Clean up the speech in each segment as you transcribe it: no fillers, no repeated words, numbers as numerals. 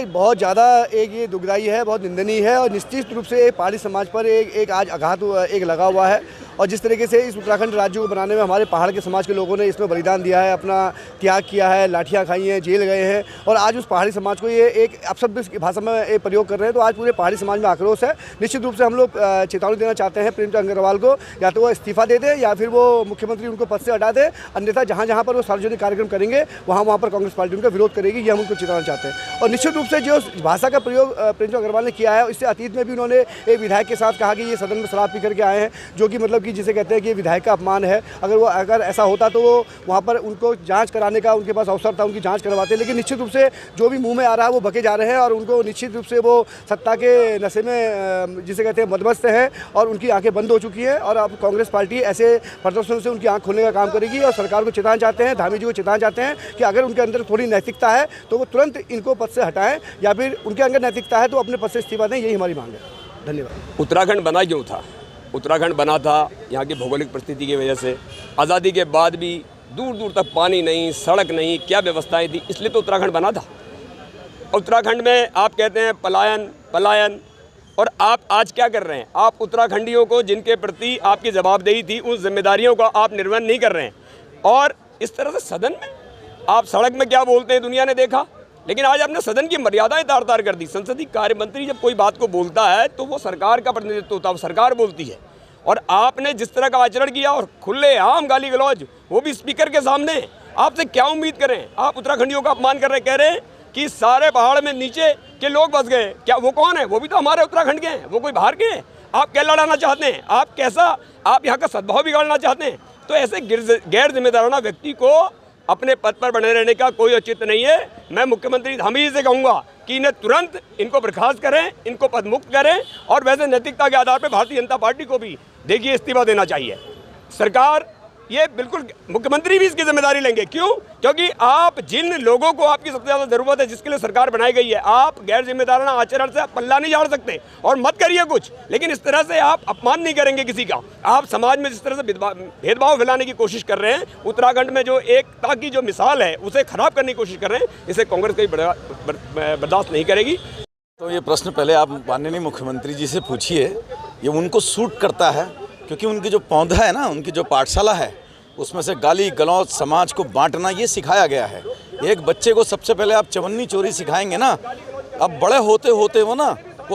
बहुत ज़्यादा एक ये दुखदाई है, बहुत निंदनीय है और निश्चित रूप से पहाड़ी समाज पर एक आज आघात एक लगा हुआ है। और जिस तरीके से इस उत्तराखंड राज्य को बनाने में हमारे पहाड़ के समाज के लोगों ने इसमें बलिदान दिया है, अपना त्याग किया है, लाठियाँ खाई हैं, जेल गए हैं और आज उस पहाड़ी समाज को ये एक अपशब्द की भाषा में एक प्रयोग कर रहे हैं, तो आज पूरे पहाड़ी समाज में आक्रोश है। निश्चित रूप से हम लोग चेतावनी देना चाहते हैं प्रेमचंद अग्रवाल को, या तो वो इस्तीफा दे दे या फिर वो मुख्यमंत्री उनको पद से हटा दे, अन्यथा जहाँ जहाँ पर वो सार्वजनिक कार्यक्रम करेंगे वहाँ पर कांग्रेस पार्टी उनका विरोध करेगी, ये हम उनको चेतावना चाहते हैं। और निश्चित रूप से जो भाषा का प्रयोग प्रेमचंद अग्रवाल ने किया है, इससे अतीत में भी उन्होंने एक विधायक के साथ कहा कि ये सदन में शराब पी करके आए हैं, जो कि मतलब कि जिसे कहते हैं कि विधायक का अपमान है। अगर ऐसा होता तो वो वहाँ पर उनको जांच कराने का उनके पास अवसर था, उनकी जांच करवाते, लेकिन निश्चित रूप से जो भी मुंह में आ रहा है वो बके जा रहे हैं और उनको निश्चित रूप से वो सत्ता के नशे में जिसे कहते हैं मदमस्त हैं और उनकी आंखें बंद हो चुकी हैं। और अब कांग्रेस पार्टी ऐसे प्रदर्शनों से उनकी आंख खोलने का काम करेगी और सरकार को चेताना चाहते हैं, धामी जी को चेताना चाहते हैं कि अगर उनके अंदर थोड़ी नैतिकता है तो वो तुरंत इनको पद से हटाएं, या फिर उनके अंदर नैतिकता है तो अपने पद से इस्तीफा दें, यही हमारी मांग है। धन्यवाद। उत्तराखंड बना क्यों था? उत्तराखंड बना था यहाँ की भौगोलिक परिस्थिति की वजह से। आज़ादी के बाद भी दूर दूर तक पानी नहीं, सड़क नहीं, क्या व्यवस्थाएं थी, इसलिए तो उत्तराखंड बना था। उत्तराखंड में आप कहते हैं पलायन, और आप आज क्या कर रहे हैं? आप उत्तराखंडियों को जिनके प्रति आपकी जवाबदेही थी उस जिम्मेदारियों का आप निर्वहन नहीं कर रहे हैं। और इस तरह से सदन में आप सड़क में क्या बोलते हैं दुनिया ने देखा, लेकिन आज आपने सदन की मर्यादाएं तार तार कर दी। संसदीय कार्य मंत्री जब कोई बात को बोलता है तो वो सरकार का प्रतिनिधित्व होता है, सरकार बोलती है। और आपने जिस तरह का आचरण किया और खुले आम गाली गलौज, वो भी स्पीकर के सामने, आपसे क्या उम्मीद करें? आप उत्तराखंडियों का अपमान कर रहे, कह रहे हैं कि सारे पहाड़ में नीचे के लोग बस गए। क्या वो कौन है? वो भी तो हमारे उत्तराखंड के हैं, वो कोई बाहर के हैं। आप क्या लड़ाना चाहते हैं? आप यहाँ का सद्भाव बिगाड़ना चाहते हैं? तो ऐसे गैर जिम्मेदाराना व्यक्ति को अपने पद पर बने रहने का कोई औचित्य नहीं है। मैं मुख्यमंत्री धामी जी से कहूँगा कि इन्हें तुरंत इनको बर्खास्त करें, इनको पद मुक्त करें। और वैसे नैतिकता के आधार पर भारतीय जनता पार्टी को भी देखिए इस्तीफा देना चाहिए। सरकार ये बिल्कुल, मुख्यमंत्री भी इसकी जिम्मेदारी लेंगे। क्यों? क्योंकि आप जिन लोगों को आपकी सबसे ज़्यादा ज़रूरत है, जिसके लिए सरकार बनाई गई है, आप गैर जिम्मेदाराना आचरण से पल्ला नहीं झाड़ सकते। और मत करिए कुछ, लेकिन इस तरह से आप अपमान नहीं करेंगे किसी का। आप समाज में जिस तरह से भेदभाव फैलाने की कोशिश कर रहे हैं, उत्तराखंड में जो एकता की जो मिसाल है उसे खराब करने की कोशिश कर रहे हैं, इसे कांग्रेस कभी बर्दाश्त नहीं करेगी। तो ये प्रश्न पहले आप माननीय मुख्यमंत्री जी से पूछिए, ये उनको सूट करता है, क्योंकि उनकी जो पौधा है ना, उनकी जो पाठशाला है, उसमें से गाली गलौज, समाज को बांटना, ये सिखाया गया है। एक बच्चे को सबसे पहले आप चवन्नी चोरी सिखाएंगे ना, अब बड़े होते होते वो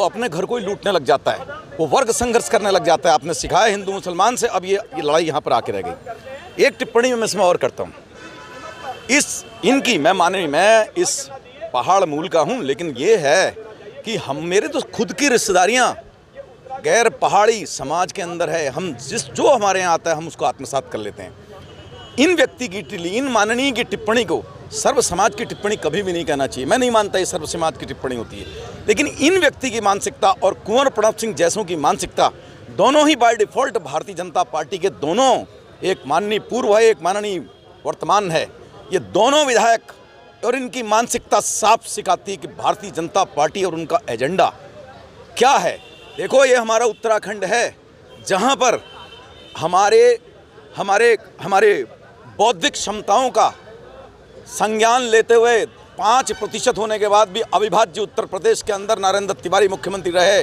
अपने घर को ही लूटने लग जाता है, वो वर्ग संघर्ष करने लग जाता है। आपने सिखाया हिंदू मुसलमान से, अब ये लड़ाई यहाँ पर आके रह गई। एक टिप्पणी में इसमें और करता हूँ, मैं इस पहाड़ मूल का हूँ, लेकिन ये है कि मेरे तो खुद की रिश्तेदारियाँ गैर पहाड़ी समाज के अंदर है। हम जो हमारे यहाँ आता है हम उसको आत्मसात कर लेते हैं। इन माननीय की टिप्पणी को सर्व समाज की टिप्पणी कभी भी नहीं कहना चाहिए। मैं नहीं मानता ये सर्व समाज की टिप्पणी होती है, लेकिन इन व्यक्ति की मानसिकता और कुंवर प्रणब सिंह जैसों की मानसिकता, दोनों ही by default Bharatiya Janata party के, दोनों, एक माननीय पूर्व है, एक माननीय वर्तमान है, ये दोनों विधायक, और इनकी मानसिकता साफ सिखाती है कि भारतीय जनता पार्टी और उनका एजेंडा क्या है। देखो, ये हमारा उत्तराखंड है जहाँ पर हमारे बौद्धिक क्षमताओं का संज्ञान लेते हुए 5% होने के बाद भी अविभाज्य उत्तर प्रदेश के अंदर नारायण तिवारी मुख्यमंत्री रहे,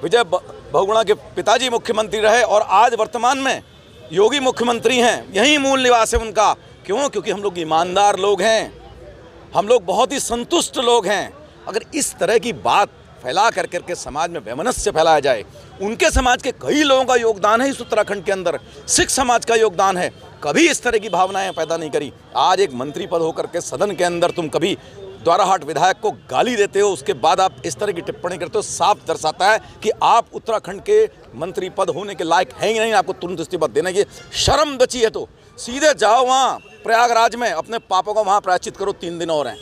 विजय बहुगुणा के पिताजी मुख्यमंत्री रहे, और आज वर्तमान में योगी मुख्यमंत्री हैं। यही मूल निवास है उनका। क्यों? क्योंकि हम लोग ईमानदार लोग हैं, हम लोग बहुत ही संतुष्ट लोग हैं। अगर इस तरह की बात फैला करके समाज में वैमनस्य फैलाया जाए, उनके समाज के कई लोगों का योगदान है इस उत्तराखंड के अंदर, सिख समाज का योगदान है, कभी इस तरह की भावनाएं पैदा नहीं करी। आज एक मंत्री पद होकर के सदन के अंदर तुम कभी द्वाराहाट विधायक को गाली देते हो, उसके बाद आप इस तरह की टिप्पणी करते हो, साफ दर्शाता है कि आप उत्तराखंड के मंत्री पद होने के लायक हैं ही नहीं। आपको तुरंत इस्तीफा देने की शर्म बची है तो सीधे जाओ वहाँ प्रयागराज में, अपने पापों को वहाँ प्रायश्चित करो, 3 दिन और हैं।